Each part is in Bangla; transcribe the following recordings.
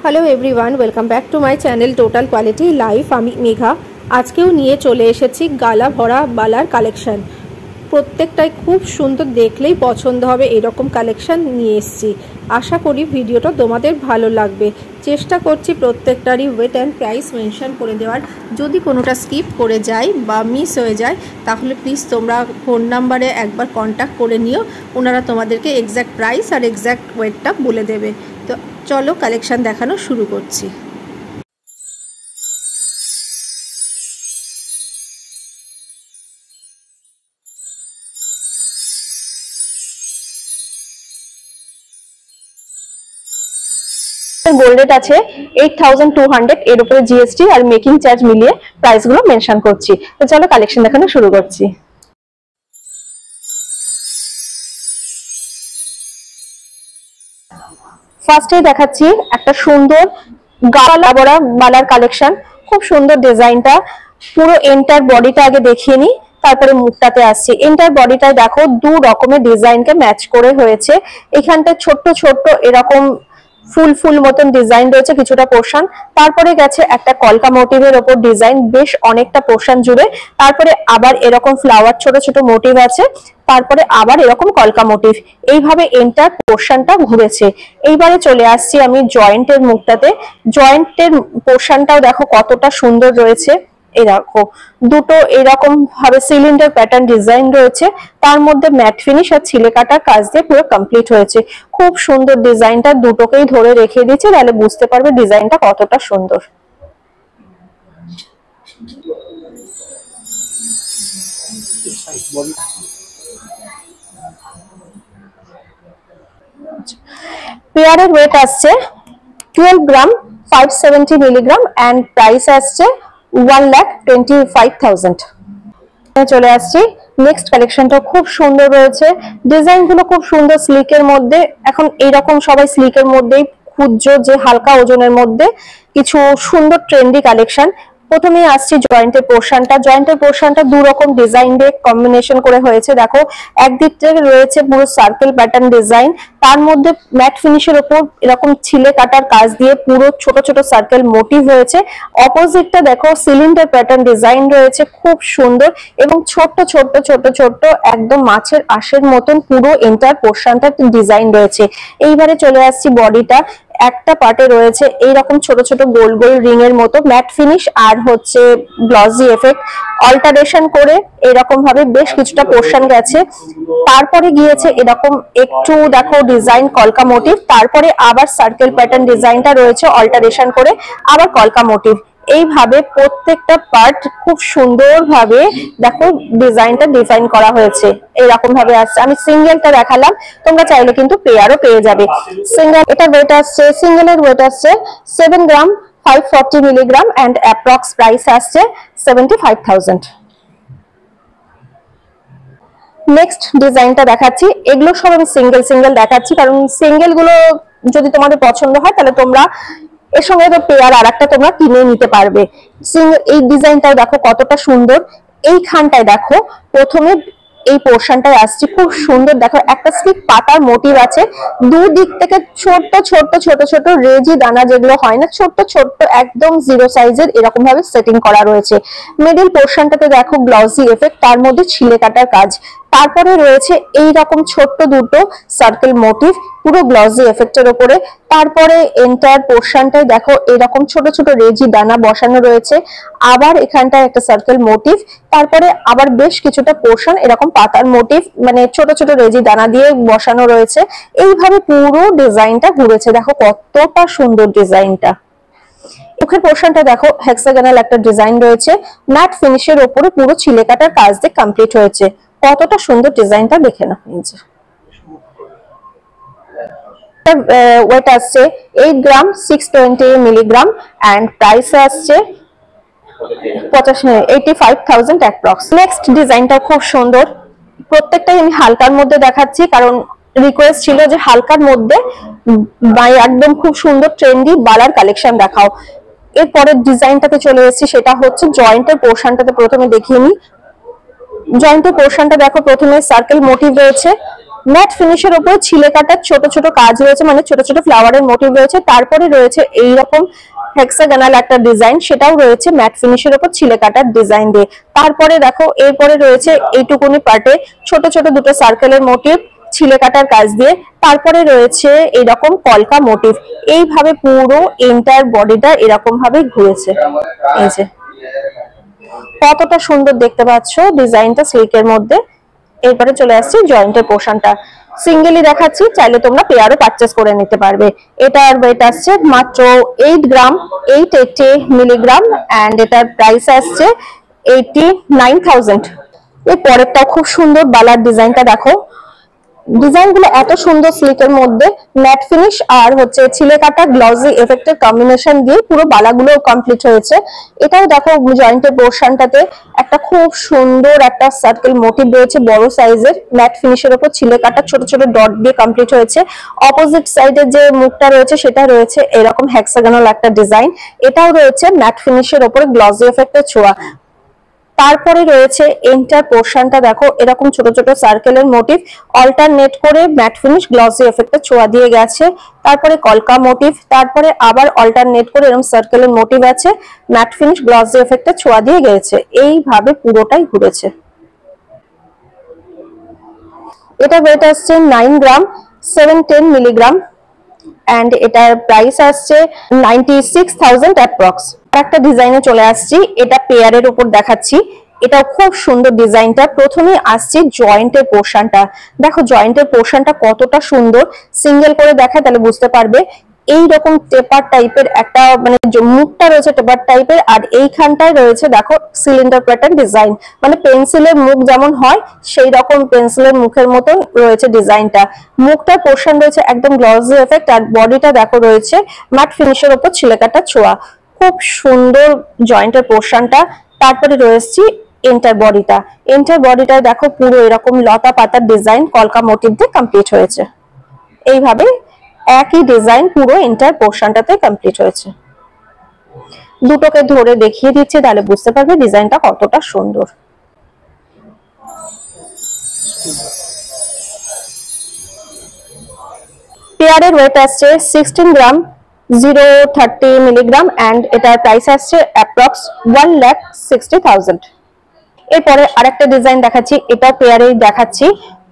Hello everyone, welcome back to my channel total quality life. আমি মেঘা। আজকেও নিয়ে চলে এসেছি গালা ভরা বালার কালেকশন। প্রত্যেকটাই খুব সুন্দর, দেখলেই পছন্দ হবে এরকম কালেকশন নিয়ে এসেছি। আশা করি ভিডিওটা তোমাদের ভালো লাগবে। চেষ্টা করছি প্রত্যেকটারই ওয়েট অ্যান্ড প্রাইস মেনশন করে দেওয়ার। যদি কোনোটা স্কিপ করে যায় বা মিস হয়ে যায় তাহলে প্লিজ তোমরা ফোন নাম্বারে একবার কন্ট্যাক্ট করে নিও, ওনারা তোমাদেরকে এক্স্যাক্ট প্রাইস আর এক্স্যাক্ট ওয়েটটা বলে দেবে। তো চলো কালেকশন দেখানো শুরু করছি। গোল্ড রেট আছে 8200, এর উপরে জিএসটি আর মেকিং চার্জ মিলিয়ে প্রাইস গুলো মেনশন করছি। তো চলো কালেকশন দেখানো শুরু করছি। ফার্স্টে দেখাচ্ছি একটা সুন্দর গালা ভরা বালার কালেকশন। খুব সুন্দর ডিজাইনটা। পুরো এন্টার বডিটা আগে দেখিয়ে নি, তারপরে মুখটাতে আসছি। এন্টার বডিটায় দেখো দু রকমের ডিজাইনকে ম্যাচ করে হয়েছে। এখানটা ছোট্ট ছোট্ট এরকম ফুল ফুল মতন ডিজাইন রয়েছে কিছুটা পোর্শন, তারপরে গেছে একটা কলকা মোটিভের ওপর ডিজাইন বেশ অনেকটা পোর্শন জুড়ে, তারপরে আবার এরকম ফ্লাওয়ার ছোট ছোট মোটিভ আছে, তারপরে আবার এরকম কলকা মোটিভ। এইভাবে এন্টার পোর্শনটা ঘুরেছে। এইবারে চলে আসছি আমি জয়েন্টের মুখটাতে। জয়েন্টের পোর্শনটাও দেখো কতটা সুন্দর রয়েছে। এই দেখো দুটো এরকম ভাবে সিলিন্ডার প্যাটার্ন ডিজাইন রয়েছে, তার মধ্যে ম্যাট ফিনিশ আর ছিলে কাটার কাজ দিয়ে পুরো কমপ্লিট হয়েছে। খুব সুন্দর ডিজাইনটা, দুটোকেই ধরে রেখে দিয়েছে, তাহলে বুঝতে পারবে ডিজাইনটা কতটা সুন্দর। পেয়ারের ওয়েট আসছে 12 গ্রাম 570 মিলিগ্রাম এন্ড প্রাইস আসছে 1,25,000। চলে আসছি নেক্সট কালেকশনটা। খুব সুন্দর রয়েছে, ডিজাইন গুলো খুব সুন্দর স্লিকের মধ্যে। এখন এইরকম সবাই স্লিকের মধ্যেই খুঁজছো যে হালকা ওজনের মধ্যে কিছু সুন্দর ট্রেন্ডি কালেকশন। প্রথমেই আসছি জয়েন্টের পোর্শনটা। জয়েন্টের পোর্শনটা দু রকম ডিজাইন দিয়ে কম্বিনেশন করে হয়েছে। দেখো একদিক থেকে রয়েছে পুরো সার্কেল প্যাটার্ন ডিজাইন, তার মধ্যে ম্যাট ফিনিশের উপর এরকম ছিলে কাটার কাজ দিয়ে পুরো ছোট ছোট সার্কেল মোটিভ হয়েছে। অপোজিটটা দেখো সিলিন্ডার প্যাটার্ন ডিজাইন রয়েছে, খুব সুন্দর এবং ছোট্ট ছোট্ট ছোট্ট ছোট্ট একদম মাছের আঁশের মতন পুরো এন্টার পোর্শনটা ডিজাইন রয়েছে। এইবারে চলে আসছি বডিটা। একটা পার্টে রয়েছে এইরকম ছোট ছোট গোল গোল রিং এর মতো ম্যাট ফিনিশ আর হচ্ছে গ্লসি এফেক্ট অল্টারেশন করে এরকম ভাবে বেশ কিছুটা পোর্শন গেছে। তারপরে গিয়েছে এরকম একটু দেখো ডিজাইন কলকা মোটিভ, তারপরে আবার সার্কেল প্যাটার্ন ডিজাইনটা রয়েছে অল্টারেশন করে আবার কলকা মোটিভ। এইভাবে প্রত্যেকটা পার্ট খুব সুন্দর ভাবে দেখো ডিজাইনটা ডিজাইন করা হয়েছে। এরকম ভাবে আসছে। আমি সিঙ্গেলটা দেখালাম, তোমরা চাইলে কিন্তু পেয়ারও পেয়ে যাবে। সিঙ্গেল এটা ওয়েট আসছে, সিঙ্গেলের ওয়েট আসছে 7 গ্রাম 540 মিলিগ্রাম এন্ড অ্যাপ্রক্স প্রাইস আসছে 75,000। নেক্সট ডিজাইনটা দেখাচ্ছি। এগুলো সব আমি সিঙ্গেল সিঙ্গেল দেখাচ্ছি, কারণ সিঙ্গেল গুলো যদি তোমাদের পছন্দ হয় তাহলে তোমরা এর সঙ্গে তো পেয়ার আর একটা তোমরা কিনে নিতে পারবে। এই ডিজাইনটাও দেখো কতটা সুন্দর। এইখানটায় দেখো প্রথমে এই পোর্শনটায় আসছে খুব সুন্দর। দেখো একটা স্লিক পাতার মোটিভ আছে, দুদিক থেকে ছোট্ট ছোট্ট ছোট ছোট রেজি দানা যেগুলো হয় না, ছোট্ট ছোট্ট একদম জিরো সাইজের এরকম ভাবে সেটিং করা রয়েছে। মিডল পোর্শনটাতে দেখো গ্লসি এফেক্ট, তার মধ্যে ছিলে কাটার কাজ। তারপরে রয়েছে এই রকম ছোট্ট দুটো সার্কেল মোটিভ পুরো গ্লসি এফেক্টের উপরে। তারপরে এন্টায়ার পোর্শনটায় দেখো এরকম ছোট ছোট রেজি দানা বসানো রয়েছে। আবার এখানটায় একটা সার্কেল মোটিভ, তারপরে আবার বেশ কিছুটা পোর্শন এরকম পাতার মোটিভ মানে ছোট ছোট রেজি দানা দিয়ে বসানো রয়েছে। এইভাবে পুরো ডিজাইনটা ঘুরেছে। দেখো কতটা সুন্দর ডিজাইনটা। মুখের পোর্শনটা দেখো হেক্সাগোনাল একটা ডিজাইন রয়েছে, ম্যাট ফিনিশের উপরে পুরো ছিলে কাটার কাজ দিয়ে কমপ্লিট হয়েছে। কতটা সুন্দর ডিজাইনটা দেখে নাও নিজে। ওয়েট আসছে 8 গ্রাম 620 মিলিগ্রাম এন্ড প্রাইস আসছে 85,000 অ্যাপ্রক্স। নেক্সট ডিজাইনটা খুব সুন্দর। প্রত্যেকটাই আমি হালকার মধ্যে দেখাচ্ছি, কারণ রিকোয়েস্ট ছিল যে হালকার মধ্যে একদম খুব সুন্দর ট্রেন্ডি বালার কালেকশন দেখাও। এরপরের ডিজাইনটাতে চলে এসেছি, সেটা হচ্ছে জয়েন্টের পোর্শনটাতে প্রথমে দেখিয়ে নিই। জয়েন্টের পোর্শনটা দেখো প্রথমে সার্কেল মোটিভ রয়েছে, ম্যাট ফিনিশের উপর ছিলে কাটার ছোট ছোট কাজ রয়েছে, মানে ছোট ছোট ফ্লাওয়ারের মোটিভ রয়েছে। তারপরে রয়েছে এইরকম হেক্সাগোনাল একটা ডিজাইন, সেটাও রয়েছে ম্যাট ফিনিশের উপর ছিলে কাটার ডিজাইন দিয়ে। তারপরে দেখো এরপরে রয়েছে এইটুকুনি পার্টে ছোট ছোট দুটো সার্কেলের মোটিভ ছিলে কাটার কাজ দিয়ে। তারপরে রয়েছে এরকম কলকা মোটিভ। এইভাবে পুরো এন্টায়ার বডিটা এরকম ভাবে ঘুরেছে। এই যে কতটা সুন্দর দেখতে পাচ্ছ ডিজাইনটা স্লিকের মধ্যে। এরপরে চলে আসছে জয়েন্টের পোর্শনটা, সিঙ্গেলি দেখাচ্ছি, চাইলে তোমরা পেয়ারও পারচেজ করে নিতে পারবে। এটার ওয়েট আসছে মাত্র 8 গ্রাম 880 মিলিগ্রাম এন্ড এটার প্রাইস আসছে 89,000। এর পরেরটাও খুব সুন্দর বালার ডিজাইনটা দেখো, ডিজাইনগুলো এত সুন্দর সিল্কের মধ্যে ম্যাট ফিনিশ আর হচ্ছে ছিলে কাটা গ্লসি এফেক্টের কম্বিনেশন দিয়ে পুরো বালাগুলো কমপ্লিট হয়েছে। এটাও দেখো জয়েন্টের পোর্শনটাতে একটা খুব সুন্দর একটা সার্কেল মোটিভ রয়েছে বড় সাইজের, ম্যাট ফিনিশের উপর ছিলে কাটা ছোট ছোট ডট দিয়ে কমপ্লিট হয়েছে। অপোজিট সাইডে যে মুখটা রয়েছে সেটা রয়েছে এরকম হেক্সাগোনাল একটা ডিজাইন, এটাও রয়েছে ম্যাট ফিনিশের উপর গ্লসি এফেক্টের ছোঁয়া। তারপরে রয়েছে এন্টার পোর্শনটা দেখো এরকম ছোট ছোট সার্কেলের মোটিভ অল্টারনেট করে ম্যাট ফিনিশ গ্লসি এফেক্টে ছোঁয়া দিয়ে গেছে। তারপরে কলকা মোটিভ, তারপরে আবার অল্টারনেট করে এরকম সার্কেলের মোটিভ আছে, ম্যাট ফিনিশ গ্লসি এফেক্টে ছোঁয়া দিয়ে গেছে। এইভাবে পুরোটাই ঘুরেছে। এটা ওয়েট আসছে 9 গ্রাম 710 মিলিগ্রাম এন্ড এটার প্রাইস আসছে 96,000 অ্যাপ্রক্স। একটা ডিজাইনে চলে আসছি, এটা পেয়ারের উপর দেখাচ্ছি। এটা খুব সুন্দর ডিজাইনটা। প্রথমে আসছে জয়েন্টের পোর্শনটা, দেখো জয়েন্টের পোর্শনটা কতটা সুন্দর, সিঙ্গেল করে দেখায় তাহলে বুঝতে পারবে। এইরকম টেপার টাইপের একটা মানে মুখটা রয়েছে টেপার টাইপের, আর এইখানটায় রয়েছে দেখো সিলিন্ডার প্যাটার্ন ডিজাইন, মানে পেন্সিলের মুখ যেমন হয় সেই রকম পেন্সিলের মুখের মতন রয়েছে ডিজাইনটা। মুখটার পোর্শন রয়েছে একদম গ্লসি এফেক্ট আর বডিটা দেখো রয়েছে ম্যাট ফিনিশের উপর ছিলে কাটা ছোঁয়া। খুব সুন্দর জয়েন্টের পোর্শনটা। তারপরে রয়েছে এন্টার বডিটা, এন্টার বডিটা দেখো পুরো এরকম লতা পাতার ডিজাইন কলকা মোটিভ দিয়ে কমপ্লিট হয়েছে। এইভাবে একই ডিজাইন পুরো এন্টার পোর্শনটাতে কমপ্লিট হয়েছে। দুটোকে ধরে দেখিয়ে দিচ্ছি তাহলে বুঝতে পারবে ডিজাইনটা কতটা সুন্দর। পেয়ারের ওয়েট আসছে 16 গ্রাম 030 মিলিগ্রাম এন্ড এটার প্রাইস আসছে অ্যাপ্রক্স 1,60,000। এরপরে আরেকটা ডিজাইন দেখাচ্ছি, এটা পেয়ারেই দেখাচ্ছি।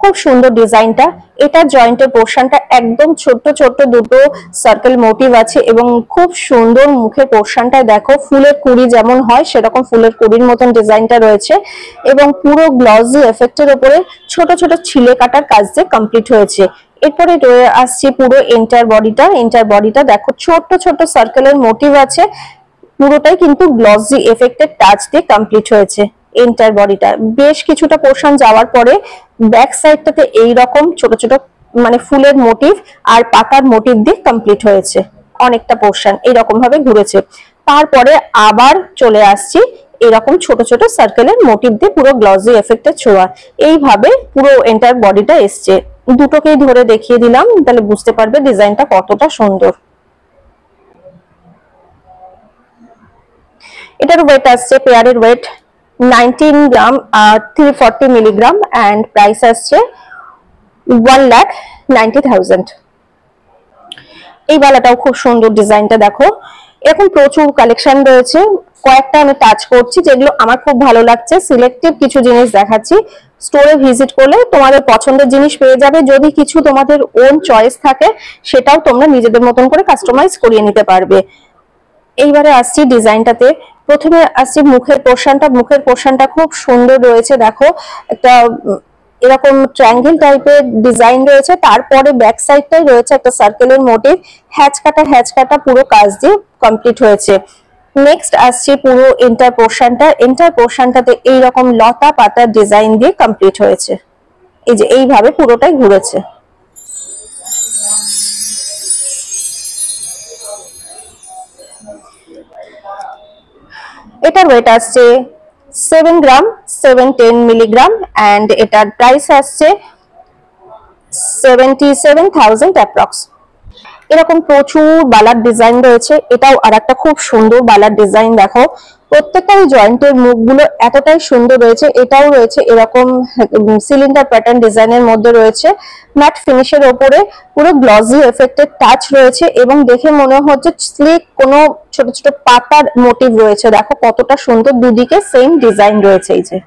খুব সুন্দর ডিজাইনটা। এটা জয়েন্টের পোর্শনটা একদম ছোট ছোট দুটো সার্কেল মোটিভ আছে এবং খুব সুন্দর মুখের পোর্শনটায় দেখো ফুলের কুড়ি যেমন হয় সেরকম ফুলের কুড়ির মতন ডিজাইনটা রয়েছে এবং পুরো গ্লসি এফেক্টের উপরে ছোট ছোট ছিলে কাটার কাজ দিয়ে কমপ্লিট হয়েছে। এরপরে রয়ে আসছে পুরো এন্টার বডিটা, এন্টার বডিটা দেখো ছোট ছোট সার্কেলের মোটিভ আছে, পুরোটাই কিন্তু গ্লসি এফেক্টের টাচ দিয়ে কমপ্লিট হয়েছে। এন্টার বডিটা বেশ কিছুটা পোর্শন যাওয়ার পরে ব্যাক সাইডটাতে এইরকম ছোট ছোট মানে ফুলের মোটিভ আর পাতার মোটিভ দিয়ে কমপ্লিট হয়েছে। অনেকটা পোর্শন এইরকম ভাবে ঘুরেছে। তারপরে আবার চলে আসছি এরকম ছোট ছোট সার্কেলের মোটিভ দিয়ে পুরো গ্লসি এফেক্টের ছোঁয়া। এইভাবে পুরো এন্টার বডিটা এসছে। দুটোকেই ধরে দেখিয়ে দিলাম তাহলে বুঝতে পারবে ডিজাইনটা কতটা সুন্দর। এটার ওয়েট আসছে পেয়ারের weight 19 gram 340 milligram and price আসছে 1,90,000। এই বালাটাও খুব সুন্দর ডিজাইনটা দেখো, এরকম প্রচুর কালেকশন রয়েছে। কয়েকটা আমি টাচ করছি যেগুলো আমার খুব ভালো লাগছে, সিলেক্টিভ কিছু জিনিস দেখাচ্ছি। স্টোরে ভিজিট করলে তোমাদের পছন্দের জিনিস পেয়ে যাবে। যদি কিছু তোমাদের ওন চয়েস থাকে সেটাও তোমরা নিজেদের মতন করে কাস্টমাইজ করিয়ে নিতে পারবে। এইবারে আসছি ডিজাইনটাতে। প্রথমে আসছি মুখের পোর্শনটা, মুখের পোর্শনটা খুব সুন্দর রয়েছে দেখো, একটা এরকম ট্রায়াঙ্গেল টাইপের ডিজাইন রয়েছে। তারপরে ব্যাক সাইডটাই রয়েছে একটা সার্কেলের মোটিভ, হ্যাচ কাটা পুরো কাজ দিয়ে কমপ্লিট হয়েছে। নেক্সট আসছে পুরো এন্টার পোর্শনটা, এন্টার পোর্শনটাতে এইরকম লতা পাতার ডিজাইন দিয়ে কমপ্লিট হয়েছে। এই যে এইভাবে পুরোটাই ঘুরেছে। এটার ওয়েট আসছে 7 গ্রাম 710 মিলিগ্রাম এন্ড এটার প্রাইস আসছে 77,000 অ্যাপ্রক্স। এরকম প্রচুর বালার ডিজাইন রয়েছে। এটাও আরেকটা খুব সুন্দর বালার ডিজাইন। দেখো প্রত্যেকটা জয়েন্টের মুখগুলো এতটাই সুন্দর রয়েছে। এটাও রয়েছে এরকম সিলিন্ডার প্যাটার্ন ডিজাইনের মধ্যে রয়েছে, ম্যাট ফিনিশের ওপরে পুরো গ্লসি এফেক্টের টাচ রয়েছে এবং দেখে মনে হচ্ছে স্লিক কোনো ছোট ছোট পাতার মোটিভ রয়েছে। দেখো কতটা সুন্দর, দুদিকে সেম ডিজাইন রয়েছে। এই যে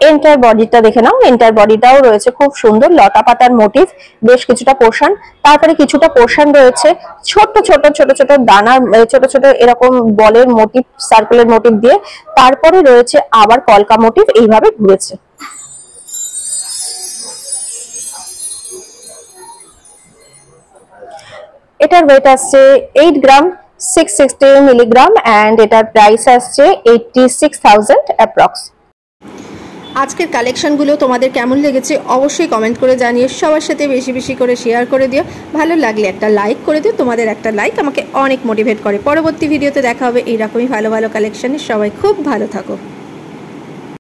এন্টার বডিটা দেখে নাও, এন্টার বডিটাও রয়েছে খুব সুন্দর লতা পাতার মোটিভ, বেশ কিছুটা পোর্শন, তারপরে কিছুটা পোর্শন রয়েছে ছোট ছোট ছোট ছোট দানার ছোট ছোট এরকম বলের মোটিভ, সার্কেলের মোটিভ দিয়ে, তারপরে রয়েছে আবার কলকা মোটিভ এইভাবে ঘুরেছে। এটার ওয়েট আসছে 8 গ্রাম 660 মিলিগ্রাম এন্ড এটার প্রাইস আসছে 86,000 অ্যাপ্রক্স। আজকের কালেকশনগুলো তোমাদের কেমন লেগেছে অবশ্যই কমেন্ট করে জানিয়ে সবার সাথে বেশি বেশি করে শেয়ার করে দিও। ভালো লাগলে একটা লাইক করে দিও, তোমাদের একটা লাইক আমাকে অনেক মোটিভেট করে। পরবর্তী ভিডিওতে দেখা হবে এইরকমই ভালো ভালো কালেকশনে। সবাই খুব ভালো থাকো।